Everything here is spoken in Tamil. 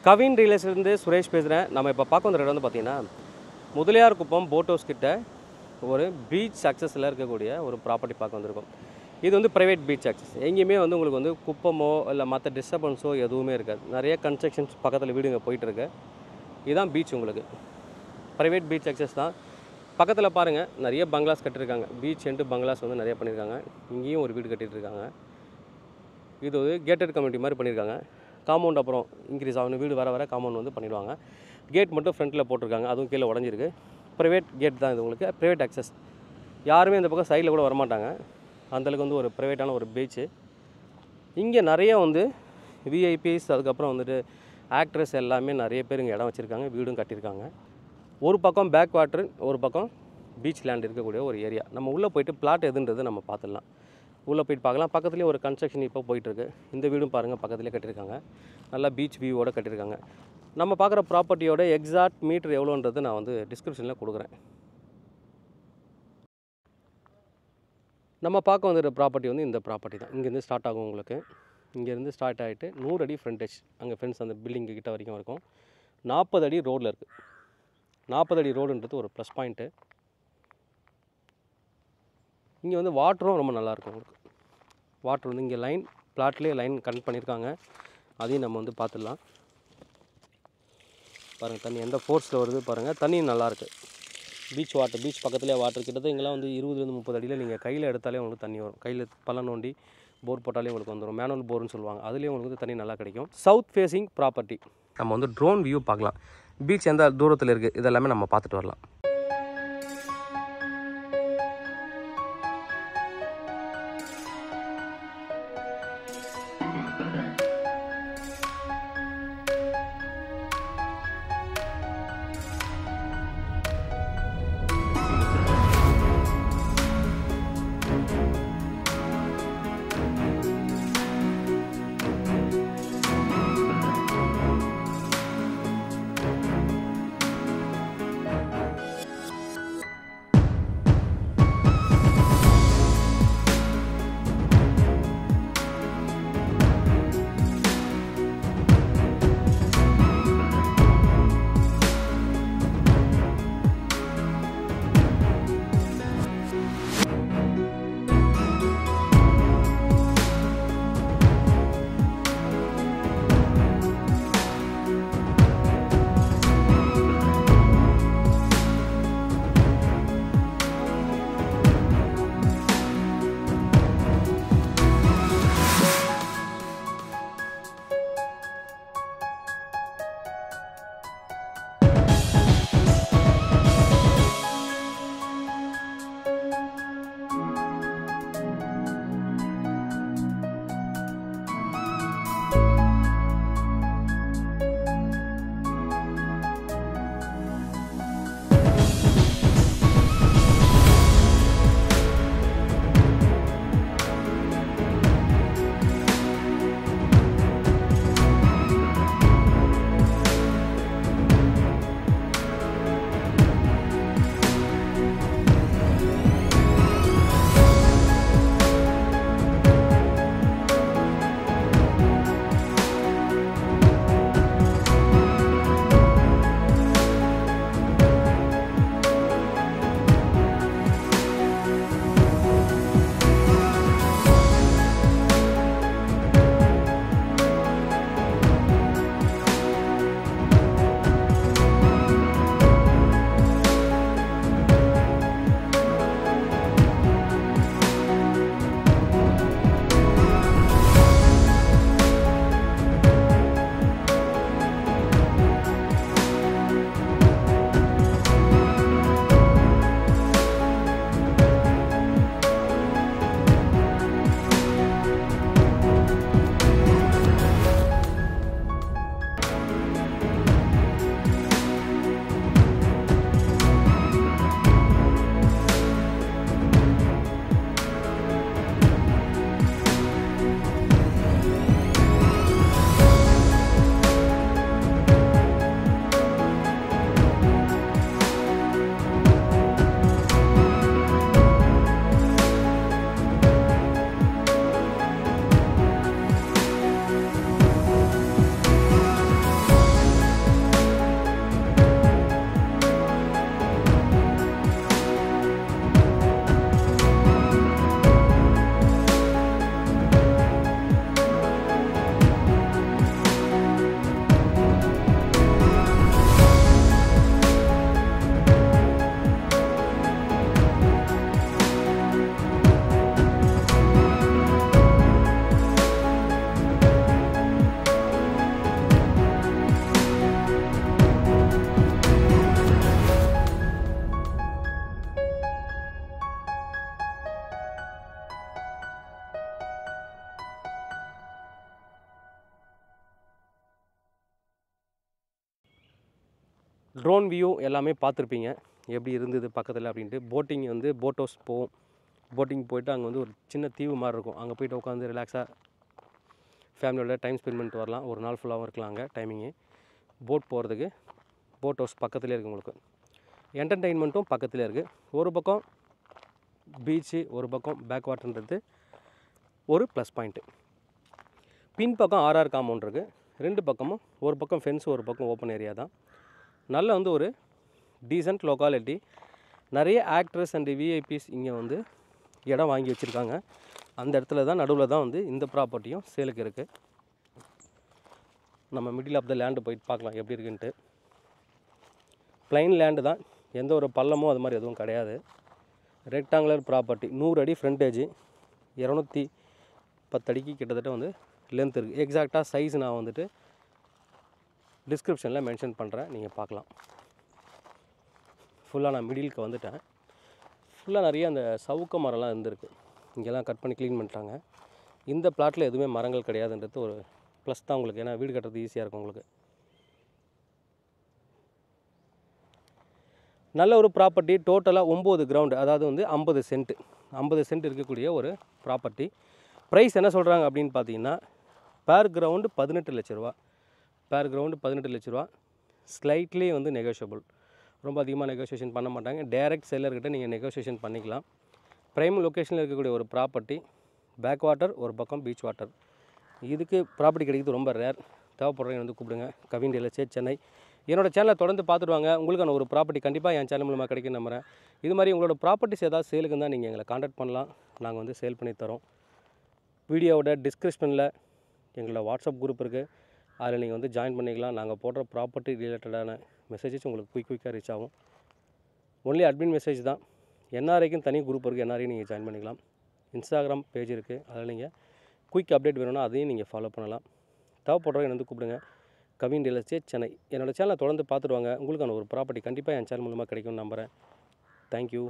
கவின் ரியல்ஸ்லேருந்து சுரேஷ் பேசுகிறேன். நம்ம இப்போ பார்க்க வந்த இடம் வந்து பார்த்திங்கன்னா முதலியார் குப்பம் போட் ஹவுஸ் கிட்ட ஒரு பீச் அக்சஸில் இருக்கக்கூடிய ஒரு ப்ராப்பர்ட்டி பார்க்க வந்திருக்கோம். இது வந்து ப்ரைவேட் பீச் அக்சஸ். எங்கேயுமே வந்து உங்களுக்கு வந்து குப்பமோ இல்லை மற்ற டிஸ்டர்பன்ஸோ எதுவுமே இருக்காது. நிறைய கன்ஸ்ட்ரக்ஷன்ஸ் பக்கத்தில் வீடுங்க போயிட்டுருக்கு. இதுதான் பீச். உங்களுக்கு ப்ரைவேட் பீச் அக்சஸ் தான். பக்கத்தில் பாருங்கள், நிறைய பங்களாஸ் கட்டியிருக்காங்க. பீச் எண்டு பங்களாஸ் வந்து நிறைய பண்ணியிருக்காங்க. இங்கேயும் ஒரு வீடு கட்டிகிட்டு இருக்காங்க. இது ஒரு கேட்டட் கம்யூனிட்டி மாதிரி பண்ணியிருக்காங்க. காம்பவுண்ட் அப்புறம் இன்க்ரீஸ் ஆகணும், வீடு வர வர காம்பவுண்ட் வந்து பண்ணிடுவாங்க. கேட் மட்டும் ஃப்ரண்ட்டில் போட்டிருக்காங்க, அதுவும் கீழே உடஞ்சிருக்கு. ப்ரைவேட் கேட் தான் இது. உங்களுக்கு ப்ரைவேட் அக்சஸ். யாருமே இந்த பக்கம் சைடில் கூட வரமாட்டாங்க. அந்தளவுக்கு வந்து ஒரு ப்ரைவேட்டான ஒரு பீச்சு. இங்கே நிறைய வந்து விஐபிஸ், அதுக்கப்புறம் வந்துட்டு ஆக்ட்ரஸ் எல்லாமே நிறைய பேர் இங்கே இடம் வச்சுருக்காங்க, வீடும் கட்டியிருக்காங்க. ஒரு பக்கம் பேக் வாட்டர், ஒரு பக்கம் பீச் லேண்ட் இருக்கக்கூடிய ஒரு ஏரியா. நம்ம உள்ளே போய்ட்டு பிளாட் எதுன்றது நம்ம பார்த்துடலாம். உள்ளே போய்ட்டு பார்க்கலாம். பக்கத்துலேயே ஒரு கன்ஸ்ட்ரக்ஷன் இப்போ போயிட்டுருக்கு. இந்த வீடும் பாருங்கள், பக்கத்துலேயே கட்டியிருக்காங்க. நல்லா பீச் வியூவோடு கட்டியிருக்காங்க. நம்ம பார்க்குற ப்ராப்பர்ட்டியோட எக்ஸாக்ட் மீட்டர் எவ்வளோன்றது நான் வந்து டிஸ்கிரிப்ஷனில் கொடுக்குறேன். நம்ம பார்க்க வந்துடுற ப்ராப்பர்ட்டி வந்து இந்த ப்ராப்பர்ட்டி தான். இங்கேருந்து ஸ்டார்ட் ஆகும். உங்களுக்கு இங்கேருந்து ஸ்டார்ட் ஆகிட்டு 100 அடி ஃப்ரண்டேஜ், அங்கே ஃப்ரெண்ட்ஸ் அந்த பில்டிங் கிட்ட வரைக்கும் இருக்கும். 40 அடி ரோடில் இருக்குது. 40 அடி ரோடுன்றது ஒரு ப்ளஸ் பாயிண்ட்டு. இங்கே வந்து வாட்டரும் ரொம்ப நல்லாயிருக்கும். உங்களுக்கு வாட்டர் வந்து இங்கே லைன் பிளாட்லேயே லைன் கனெக்ட் பண்ணியிருக்காங்க. அதையும் நம்ம வந்து பார்த்துடலாம். பாருங்கள், தண்ணி எந்த ஃபோர்ஸில் வருது பாருங்கள். தண்ணி நல்லாயிருக்கு. பீச் வாட்டர், பீச் பக்கத்துலேயே வாட்டர். கிட்டத்தட்ட இங்கெல்லாம் வந்து 20-30 அடியில் நீங்கள் கையில் எடுத்தாலே உங்களுக்கு தண்ணி வரும். கையில் பள்ளம் நோண்டி போர் போட்டாலே உங்களுக்கு வந்துடும். மேனுவல் போர்னு சொல்லுவாங்க. அதுலேயும் உங்களுக்கு வந்து தண்ணி நல்லா கிடைக்கும். South facing property. நம்ம வந்து ட்ரோன் வியூ பார்க்கலாம். பீச் எந்த தூரத்தில் இருக்குது இதெல்லாமே நம்ம பார்த்துட்டு வரலாம். ட்ரோன் வியூ எல்லாமே பார்த்துருப்பீங்க எப்படி இருந்தது பக்கத்தில் அப்படின்ட்டு. போட்டிங் வந்து போட் ஹவுஸ் போவோம். போட்டிங் போயிட்டு அங்கே வந்து ஒரு சின்ன தீவு மாதிரி இருக்கும். அங்கே போய்ட்டு உட்காந்து ரிலாக்ஸாக ஃபேமிலியோட டைம் ஸ்பெண்ட் பண்ணிட்டு வரலாம். ஒரு நாள் ஃபுல்லாகவும் இருக்கலாம் அங்கே டைமிங்கு. போட் போகிறதுக்கு போட் ஹவுஸ் பக்கத்துலேயே இருக்குது உங்களுக்கு. என்டர்டெயின்மெண்ட்டும் பக்கத்துலேயே இருக்குது. ஒரு பக்கம் பீச்சு, ஒரு பக்கம் பேக் வாட்டர்ன்றது ஒரு ப்ளஸ் பாயிண்ட்டு. பின்பக்கம் ஆர்ஆர் காம்பவுண்ட் இருக்குது. 2 பக்கமும் ஒரு பக்கம் ஃபென்ஸு, ஒரு பக்கம் ஓப்பன் ஏரியா தான். நல்ல வந்து ஒரு டீசன்ட் லொக்காலிட்டி. நிறைய ஆக்ட்ரஸ் அண்ட் விஐபிஸ் இங்கே வந்து இடம் வாங்கி வச்சுருக்காங்க. அந்த இடத்துல தான் நடுவில் தான் வந்து இந்த ப்ராப்பர்ட்டியும் சேலுக்கு இருக்குது. நம்ம மிடில் ஆஃப் த லேண்டு போயிட்டு பார்க்கலாம் எப்படி இருக்குன்ட்டு. ப்ளைன் லேண்டு தான், எந்த ஒரு பள்ளமோ அது மாதிரி எதுவும் கிடையாது. ரெக்டாங்குலர் ப்ராப்பர்ட்டி, 100 அடி ஃப்ரண்டேஜ், 210 அடிக்கு கிட்டத்தட்ட வந்து லென்த் இருக்குது. எக்ஸாக்டாக சைஸ் நான் வந்துட்டு டிஸ்கிரிப்ஷனில் மென்ஷன் பண்ணுறேன், நீங்கள் பார்க்கலாம். ஃபுல்லாக நான் மிடிலுக்கு வந்துட்டேன். ஃபுல்லாக நிறைய அந்த சவுக்க மரம்லாம் இருந்திருக்கு. இங்கெல்லாம் கட் பண்ணி க்ளீன் பண்ணிட்டாங்க. இந்த பிளாட்டில் எதுவுமே மரங்கள் கிடையாதுன்றது ஒரு ப்ளஸ் தான் உங்களுக்கு. ஏன்னா வீடு கட்டுறது ஈஸியாக இருக்கும் உங்களுக்கு. நல்ல ஒரு ப்ராப்பர்ட்டி. டோட்டலாக 9 கிரவுண்டு, அதாவது வந்து 50 சென்ட் இருக்கக்கூடிய ஒரு ப்ராப்பர்ட்டி. ப்ரைஸ் என்ன சொல்கிறாங்க அப்படின்னு பார்த்தீங்கன்னா, பேர் கிரவுண்டு 18 லட்ச ரூபா. பேர் கிரவுண்டு 18 லட்ச ரூபா. ஸ்லைட்லி வந்து நெகோஷியபிள். ரொம்ப அதிகமாக நெகோஷியேஷன் பண்ண மாட்டாங்க. டைரக்ட் செல்லர்கிட்ட நீங்கள் நெகோஷியேஷன் பண்ணிக்கலாம். ப்ரைம் லொக்கேஷனில் இருக்கக்கூடிய ஒரு ப்ராப்பர்ட்டி. பேக் வாட்டர், ஒரு பக்கம் பீச் வாட்டர். இதுக்கு ப்ராப்பர்ட்டி கிடைக்கிறது ரொம்ப ரேர். தேவைப்படுறவங்க வந்து கூப்பிடுங்க. Kavin real estate Chennai. என்னோடய சேனலை தொடர்ந்து பார்த்துடுவாங்க. உங்களுக்கான ஒரு ப்ராப்பர்ட்டி கண்டிப்பாக என் சேனல் மூலமாக கிடைக்கும் நம்புகிறேன். இது மாதிரி உங்களோட ப்ராப்பர்ட்டிஸ் ஏதாவது சேலுக்கு தான் நீங்கள் எங்களை காண்டாக்ட் பண்ணலாம். நாங்கள் வந்து சேல் பண்ணி தரோம். வீடியோவோட டிஸ்கிரிப்ஷனில் எங்களோட வாட்ஸ்அப் குரூப் இருக்குது. அதில் நீங்கள் வந்து ஜாயின் பண்ணிக்கலாம். நாங்கள் போடுற ப்ராப்பர்ட்டி ரிலேட்டடான மெசேஜஸ் உங்களுக்கு குயிக்காக ரீச் ஆகும். ஒன்லி அட்மின் மெசேஜ் தான். என்ஆர்ஐக்கும் தனி குரூப் இருக்குது. என்ஆர்ஐ நீங்கள் ஜாயின் பண்ணிக்கலாம். இன்ஸ்டாகிராம் பேஜ் இருக்குது. அதில் நீங்கள் குயிக் அப்டேட் வேணும்னா அதையும் நீங்கள் ஃபாலோ பண்ணலாம். தேவைப்படுறவங்க வந்து கூப்பிடுங்க. Kavin real estate Chennai. என்னோடய சேனலை தொடர்ந்து பார்த்துடுவாங்க. உங்களுக்கான ஒரு ப்ராப்பர்ட்டி கண்டிப்பாக என் சேனல் மூலமாக கிடைக்கும்னு நம்புகிறேன். தேங்க்யூ.